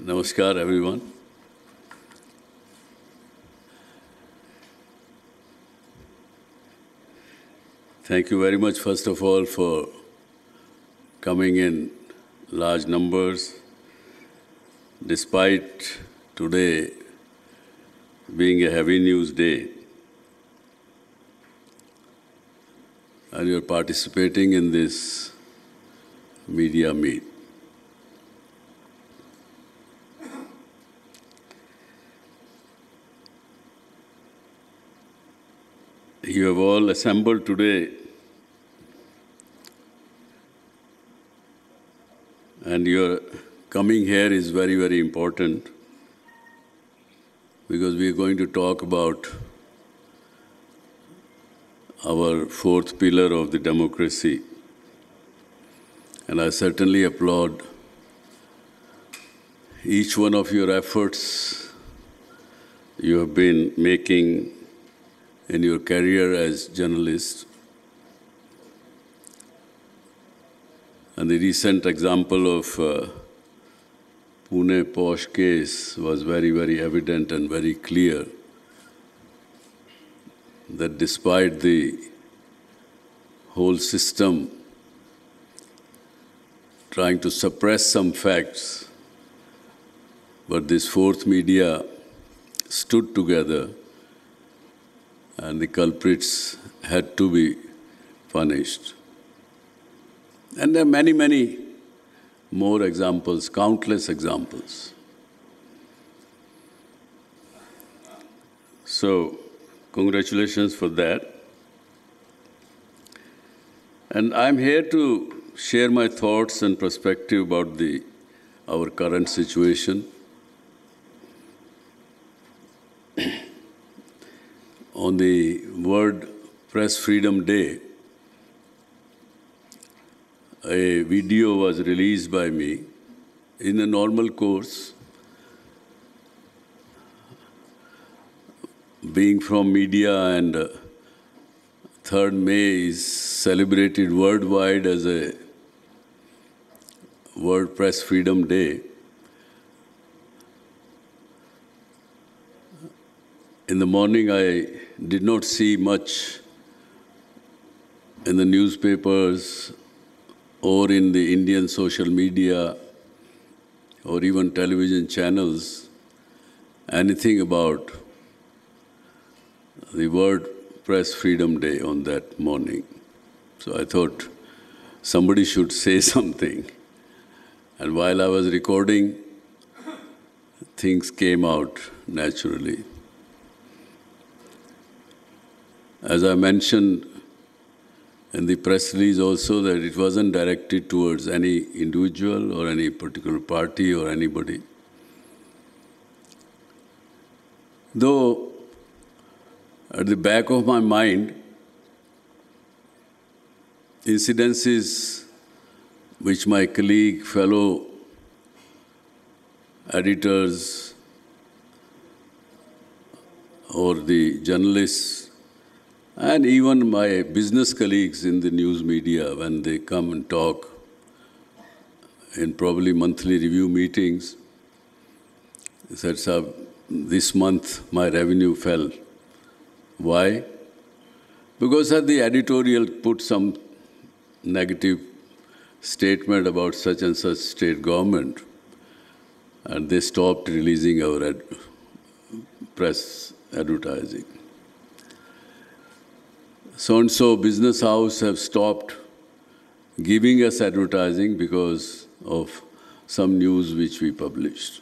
Namaskar, everyone. Thank you very much, first of all, for coming in large numbers, despite today being a heavy news day. And you're participating in this media meet. You have all assembled today, and your coming here is very, very important because we are going to talk about our fourth pillar of the democracy. And I certainly applaud each one of your efforts you have been making in your career as journalist. And the recent example of Pune Posh case was very, very evident and very clear that despite the whole system trying to suppress some facts, but this fourth media stood together and the culprits had to be punished. And there are many, many more examples, countless examples. So, congratulations for that. And I'm here to share my thoughts and perspective about our current situation. On the World Press Freedom Day, a video was released by me in a normal course. Being from media, and 3rd May is celebrated worldwide as a World Press Freedom Day. In the morning, I did not see much in the newspapers or in the Indian social media or even television channels anything about the World Press Freedom Day on that morning. So I thought somebody should say something. And while I was recording, things came out naturally. As I mentioned in the press release also, that it wasn't directed towards any individual or any particular party or anybody. Though at the back of my mind, incidences which my colleague, fellow editors or the journalists and even my business colleagues in the news media, when they come and talk in probably monthly review meetings, they said, "Sir, this month my revenue fell." Why? Because the editorial put some negative statement about such and such state government, and they stopped releasing our press advertising. So-and-so business house have stopped giving us advertising because of some news which we published.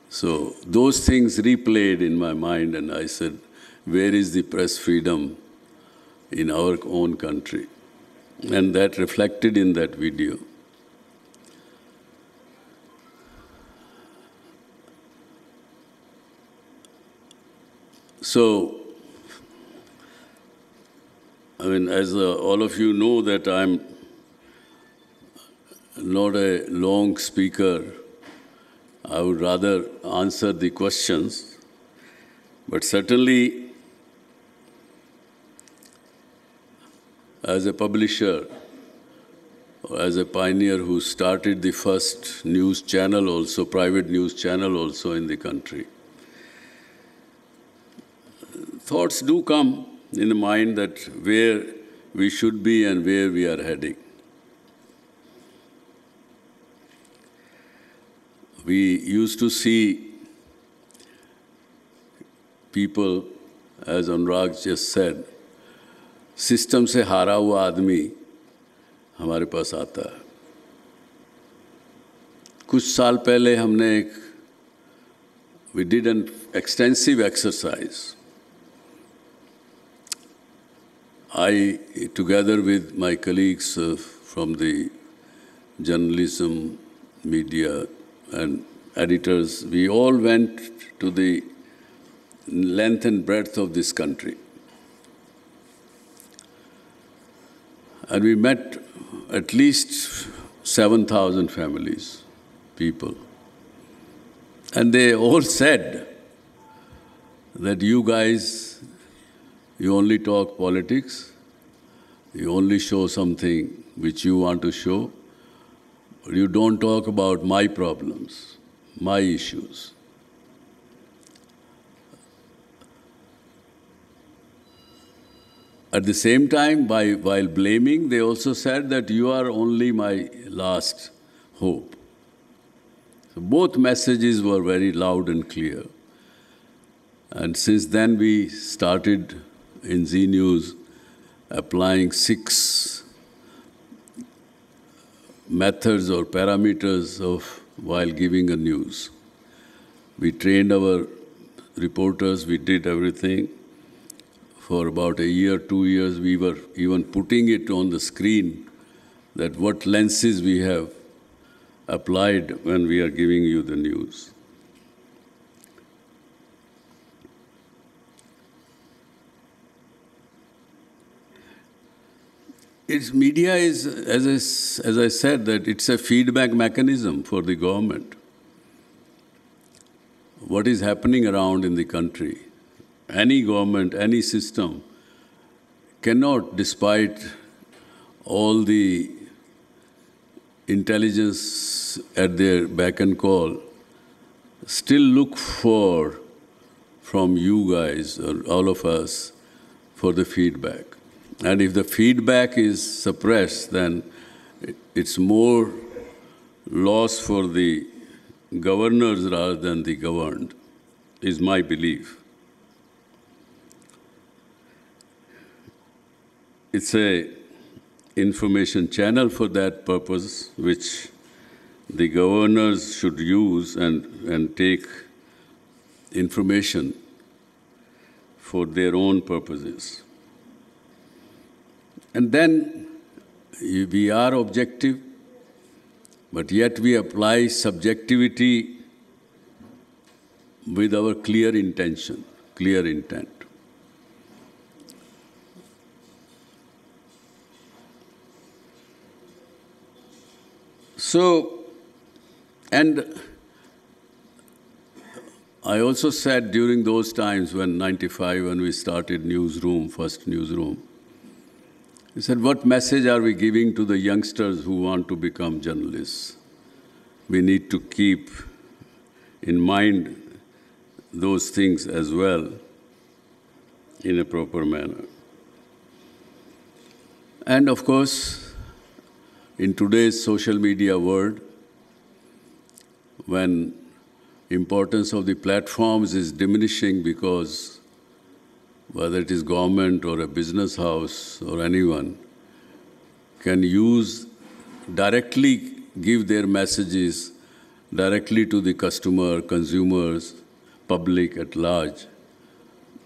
So those things replayed in my mind, and I said, where is the press freedom in our own country? And that reflected in that video. So, as all of you know that I'm not a long speaker, I would rather answer the questions. But certainly, as a publisher, as a pioneer who started the first news channel also, private news channel also in the country. Thoughts do come in the mind that where we should be and where we are heading. We used to see people, as Anurag just said, system से हारा हुआ आदमी हमारे पास आता है. कुछ साल पहले हमने we did an extensive exercise. I, together with my colleagues from the journalism, media, and editors, we all went to the length and breadth of this country. And we met at least 7,000 families, people. And they all said that you guys, you only talk politics, you only show something which you want to show, but you don't talk about my problems, my issues. At the same time, while blaming, they also said that you are only my last hope. So both messages were very loud and clear. And since then, we started in Zee News applying 6 methods or parameters of while giving a news. We trained our reporters, we did everything. For about a year, 2 years, we were even putting it on the screen that what lenses we have applied when we are giving you the news. Media is, as I said, that it's a feedback mechanism for the government. What is happening around in the country? Any government, any system cannot, despite all the intelligence at their beck and call, still look for, from you guys or all of us, for the feedback. And if the feedback is suppressed, then it's more loss for the governors rather than the governed, is my belief. It's a information channel for that purpose, which the governors should use and take information for their own purposes. And then we are objective, but yet we apply subjectivity with our clear intention, clear intent. So, and I also said during those times when 95, when we started newsroom, first newsroom, I said, what message are we giving to the youngsters who want to become journalists? We need to keep in mind those things as well in a proper manner. And of course, in today's social media world, when importance of the platforms is diminishing because whether it is government or a business house or anyone can use directly give their messages directly to the customer, consumers, public at large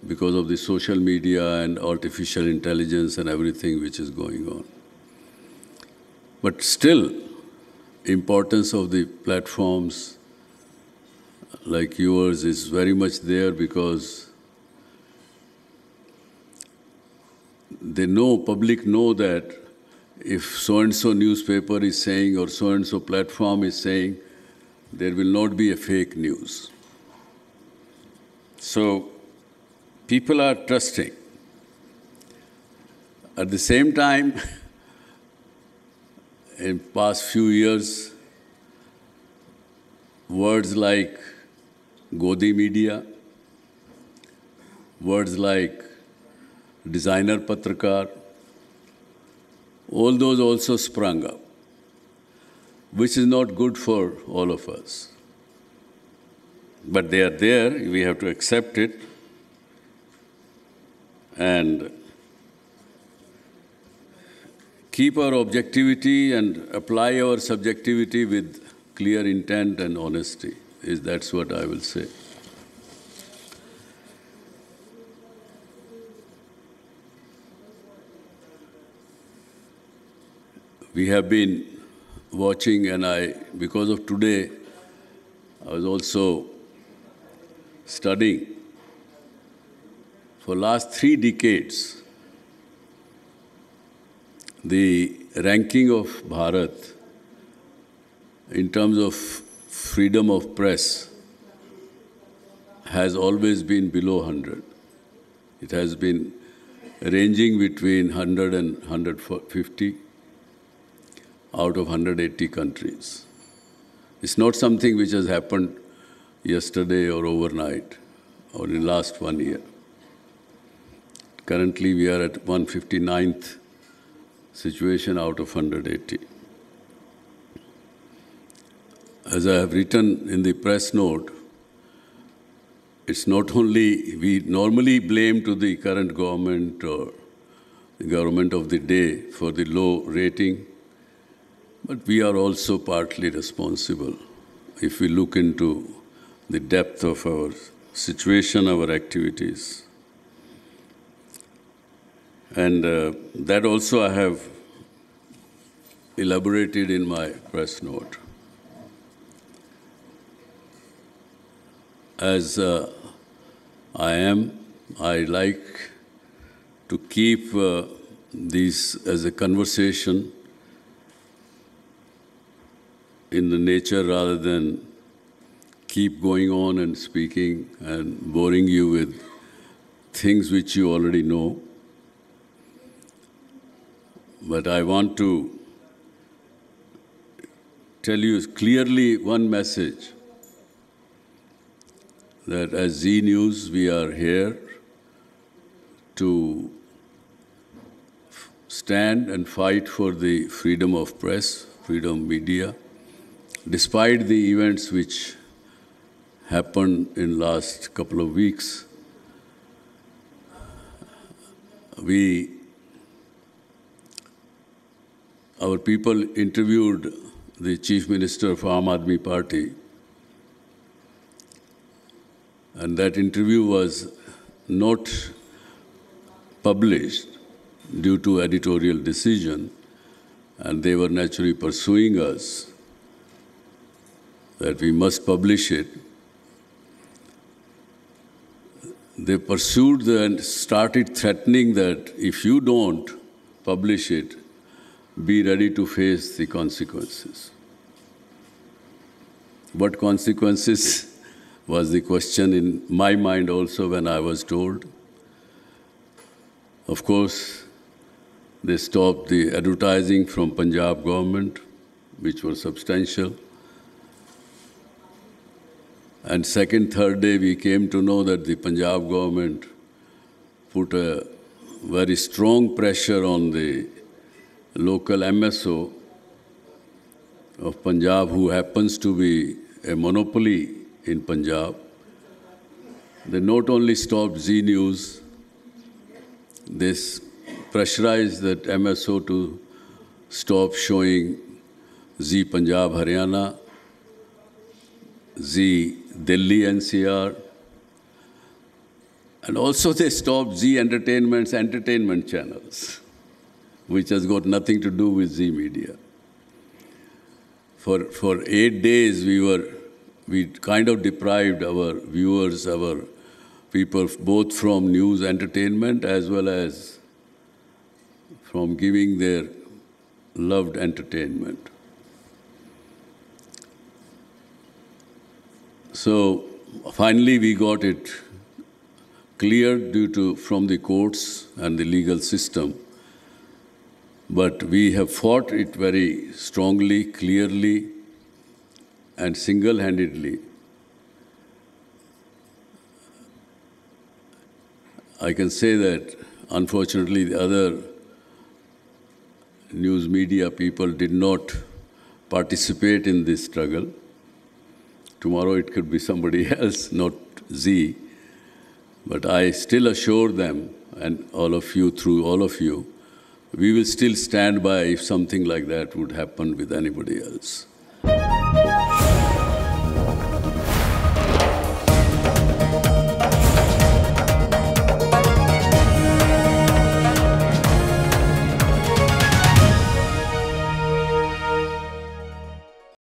because of the social media and artificial intelligence and everything which is going on. But still, importance of the platforms like yours is very much there because they know, public know that if so-and-so newspaper is saying or so-and-so platform is saying, there will not be a fake news. So people are trusting. At the same time, in past few years, words like Godi media, words like designer Patrakar, all those also sprung up, which is not good for all of us. But they are there, we have to accept it and keep our objectivity and apply our subjectivity with clear intent and honesty. That's what I will say. We have been watching, and because of today, I was also studying. For last 3 decades, the ranking of Bharat in terms of freedom of press has always been below 100. It has been ranging between 100 and 150 out of 180 countries. It's not something which has happened yesterday or overnight or in the last 1 year. Currently, we are at 159th situation out of 180. As I have written in the press note, it's not only, we normally blame to the current government or the government of the day for the low rating, but we are also partly responsible if we look into the depth of our situation, our activities. And that also I have elaborated in my press note. As I like to keep these as a conversation in the nature rather than keep going on and speaking and boring you with things which you already know. But I want to tell you clearly one message, that as Zee News, we are here to stand and fight for the freedom of press, freedom of media, despite the events which happened in last couple of weeks. Our people interviewed the Chief Minister of Aam Aadmi Party, and that interview was not published due to editorial decision, and they were naturally pursuing us that we must publish it. They pursued and started threatening that if you don't publish it, be ready to face the consequences. What consequences was the question in my mind also when I was told. Of course, they stopped the advertising from Punjab government, which was substantial. And second, third day, we came to know that the Punjab government put a very strong pressure on the local MSO of Punjab, who happens to be a monopoly in Punjab. They not only stopped Zee News, they pressurized that MSO to stop showing Zee Punjab Haryana, Zee Delhi NCR, and also they stopped Zee Entertainment's entertainment channels, which has got nothing to do with Zee Media. For 8 days, we kind of deprived our viewers, our people, both from news entertainment as well as from giving their loved entertainment. So finally, we got it cleared from the courts and the legal system But we have fought it very strongly, clearly, and single-handedly. I can say that, unfortunately, the other news media people did not participate in this struggle. Tomorrow it could be somebody else, not Z. But I still assure them, and all of you, through all of you, we will still stand by if something like that would happen with anybody else.